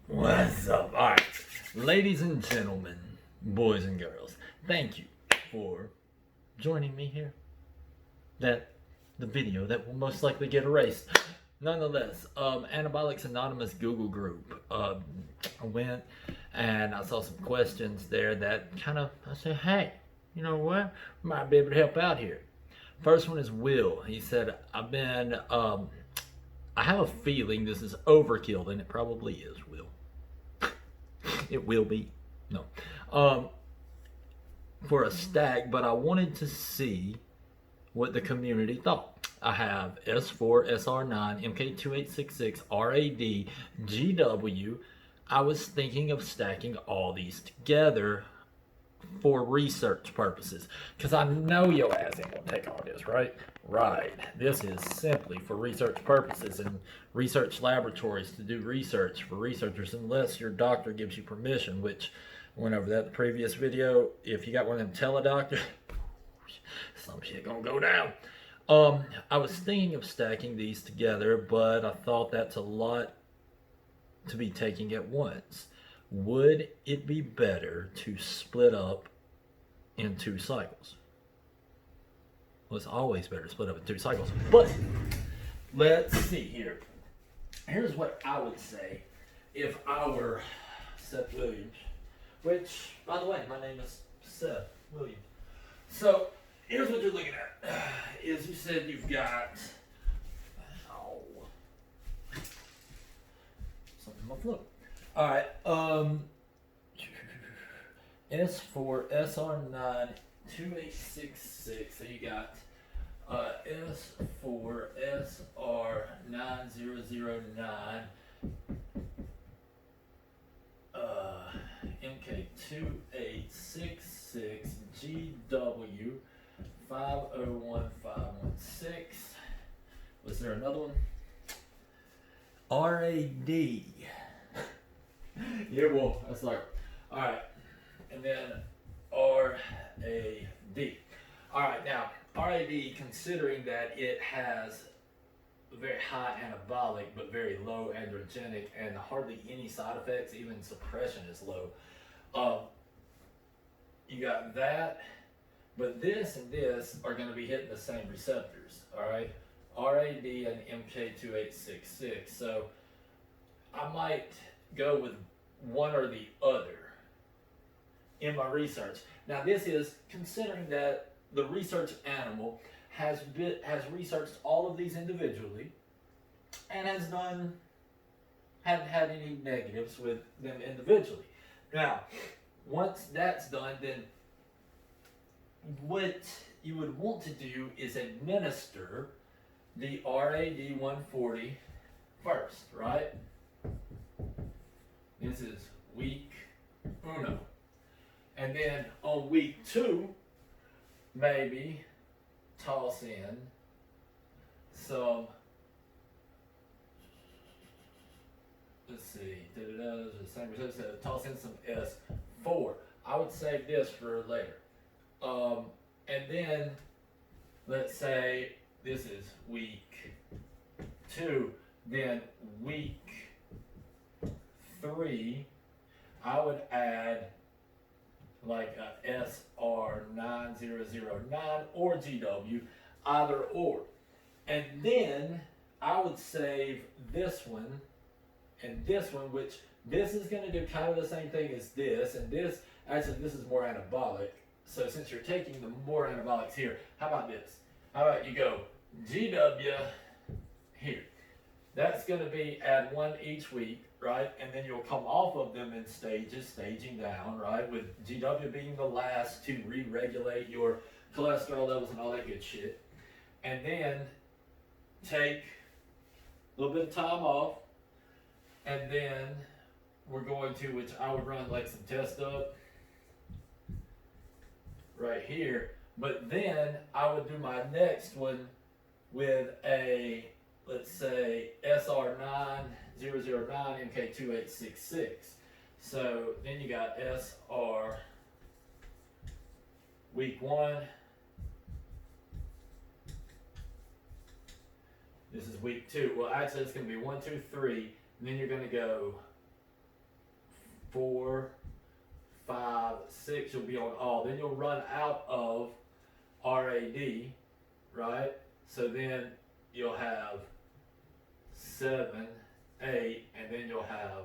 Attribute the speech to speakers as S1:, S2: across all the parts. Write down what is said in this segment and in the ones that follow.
S1: What's up? All right, ladies and gentlemen, boys and girls, thank you for joining me here. The video that will most likely get erased. Nonetheless, Anabolics Anonymous Google group. I went and I saw some questions there that I said, hey, you know what? Might be able to help out here. First one is Will. He said, I have a feeling this is overkill, and it probably is, Will. It will be. No. For a stack, but I wanted to see what the community thought. I have S4, SR9, MK2866, RAD, GW. I was thinking of stacking all these together for research purposes, because I know your ass ain't gonna take all this, right? Right. This is simply for research purposes and research laboratories to do research for researchers, unless your doctor gives you permission, which went over that in the previous video. If you got one of them teledoctors, some shit gonna go down. I was thinking of stacking these together, but I thought that's a lot to be taking at once. Would it be better to split up in 2 cycles? Well, it's always better to split up in 2 cycles, but let's see here. Here's what I would say if I were Seth Williams, which, by the way, my name is Seth Williams. So here's what you're looking at. Is you said you've got something on my float. All right, S4, SR9, 2866. So you got S4, SR9009, MK2866, GW-501516. Was there another one? RAD. Yeah, well, that's like, all right, and then RAD. All right, now RAD, considering that it has a very high anabolic but very low androgenic and hardly any side effects, even suppression is low. You got that, but this and this are going to be hitting the same receptors. All right, RAD and MK2866. So I might go with one or the other in my research. Now this is considering that the research animal has researched all of these individually and hadn't had any negatives with them individually. Now, once that's done, then what you would want to do is administer the RAD140 first, right? This is week 1. And then on week 2, maybe toss in some, let's see, the same result, so toss in some S4. I would save this for later. And then, let's say this is week 2, then week 3, I would add like a SR9009 or GW, either or. And then I would save this one and this one, which this is going to do kind of the same thing as this, and this, actually this is more anabolic. So since you're taking the more anabolics here, how about this? How about you go GW here? That's going to be add 1 each week, right? And then you'll come off of them in stages, staging down, right? With GW being the last to re-regulate your cholesterol levels and all that good shit. And then take a little bit of time off. And then we're going to, which I would run like some test up right here. But then I would do my next one with a, let's say, SR9009 MK2866. So then you got SR week 1. This is week 2. Well, actually, it's going to be 1, 2, 3. And then you're going to go 4, 5, 6, you'll be on all. Then you'll run out of RAD, right? So then you'll have 7, 8, and then you'll have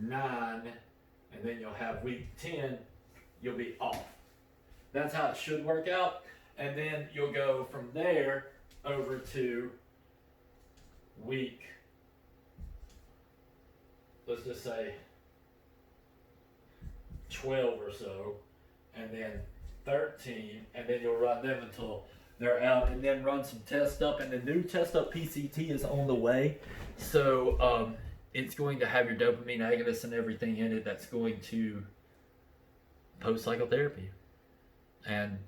S1: 9, and then you'll have week 10, you'll be off. That's how it should work out. And then you'll go from there over to week, let's just say 12 or so, and then 13, and then you'll run them until they're out, and then run some test up. And the new test up PCT is on the way, so it's going to have your dopamine agonists and everything in it that's going to post psychotherapy and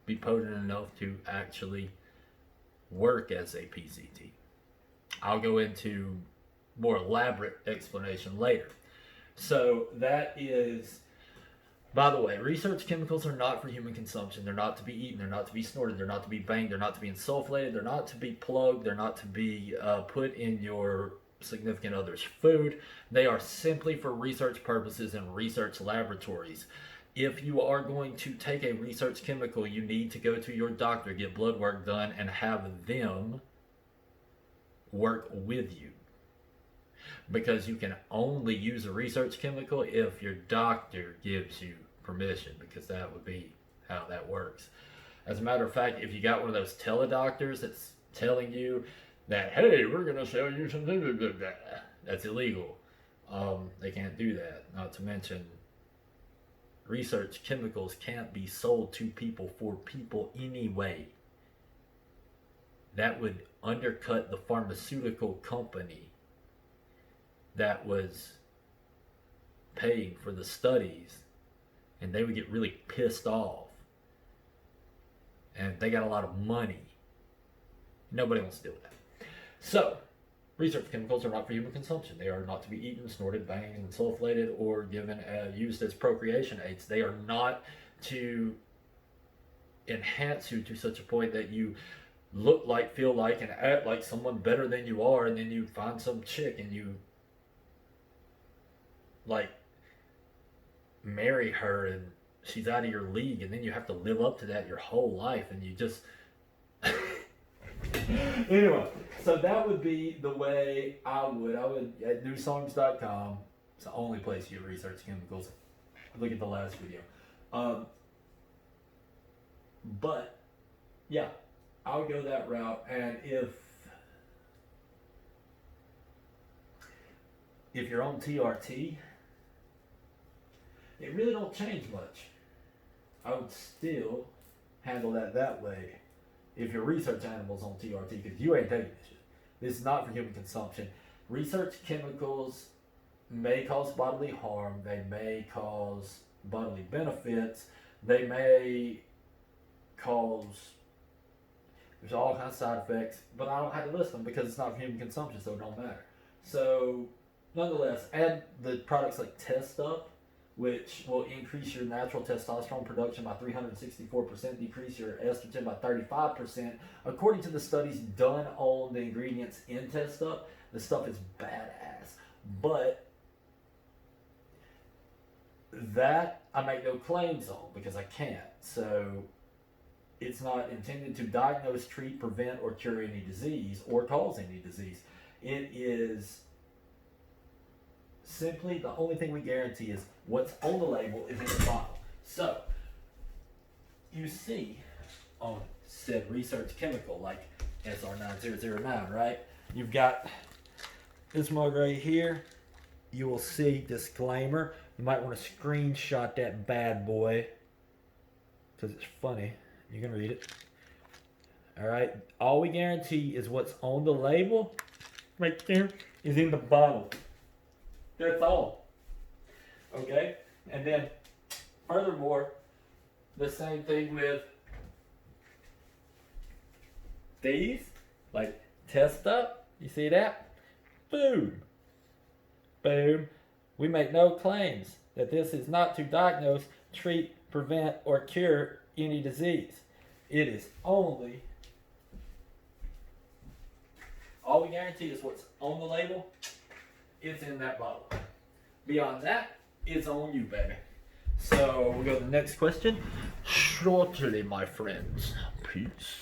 S1: be potent enough to actually work as a PCT. I'll go into more elaborate explanation later. So that is, by the way, research chemicals are not for human consumption. They're not to be eaten. They're not to be snorted. They're not to be banged. They're not to be insulflated. They're not to be plugged. They're not to be put in your significant other's food. They are simply for research purposes in research laboratories. If you are going to take a research chemical, you need to go to your doctor, get blood work done, and have them work with you. Because you can only use a research chemical if your doctor gives you permission, because that would be how that works. As a matter of fact, if you got one of those teledoctors that's telling you that, hey, we're going to sell you some, that's illegal. They can't do that. Not to mention, research chemicals can't be sold to people for people anyway. That would undercut the pharmaceutical company that was paying for the studies, and they would get really pissed off. And they got a lot of money. Nobody wants to deal with that. So, research chemicals are not for human consumption. They are not to be eaten, snorted, banged, insulflated, or given used as procreation aids. They are not to enhance you to such a point that you look like, feel like, and act like someone better than you are, and then you find some chick and you like marry her and she's out of your league, and then you have to live up to that your whole life, and you just anyway, so that would be the way I would at newsongs.com. It's the only place you get research chemicals. Look at the last video. But yeah, I'll go that route. And if you're on TRT, it really don't change much. I would still handle that way if your research animal's on TRT, because you ain't taking this shit. This is not for human consumption. Research chemicals may cause bodily harm. They may cause bodily benefits. They may cause, there's all kinds of side effects, but I don't have to list them because it's not for human consumption, so it don't matter. So nonetheless, add the products like Test Up, which will increase your natural testosterone production by 364%, decrease your estrogen by 35%. According to the studies done on the ingredients in Test Up, the stuff is badass. But that I make no claims on because I can't. So it's not intended to diagnose, treat, prevent, or cure any disease or cause any disease. It is simply, the only thing we guarantee is what's on the label is in the bottle. So, you see on said research chemical like SR9009, right? You've got this mug right here. You will see disclaimer. You might want to screenshot that bad boy because it's funny. You can read it. Alright, all we guarantee is what's on the label right there is in the bottle. That's all. Okay? And then, furthermore, the same thing with these. Like, Test Up. You see that? Boom. Boom. We make no claims that this is not to diagnose, treat, prevent, or cure any disease. It is only, all we guarantee is what's on the label. It's in that bottle. Beyond that, it's on you, baby. So we'll go to the next question shortly, my friends. Peace.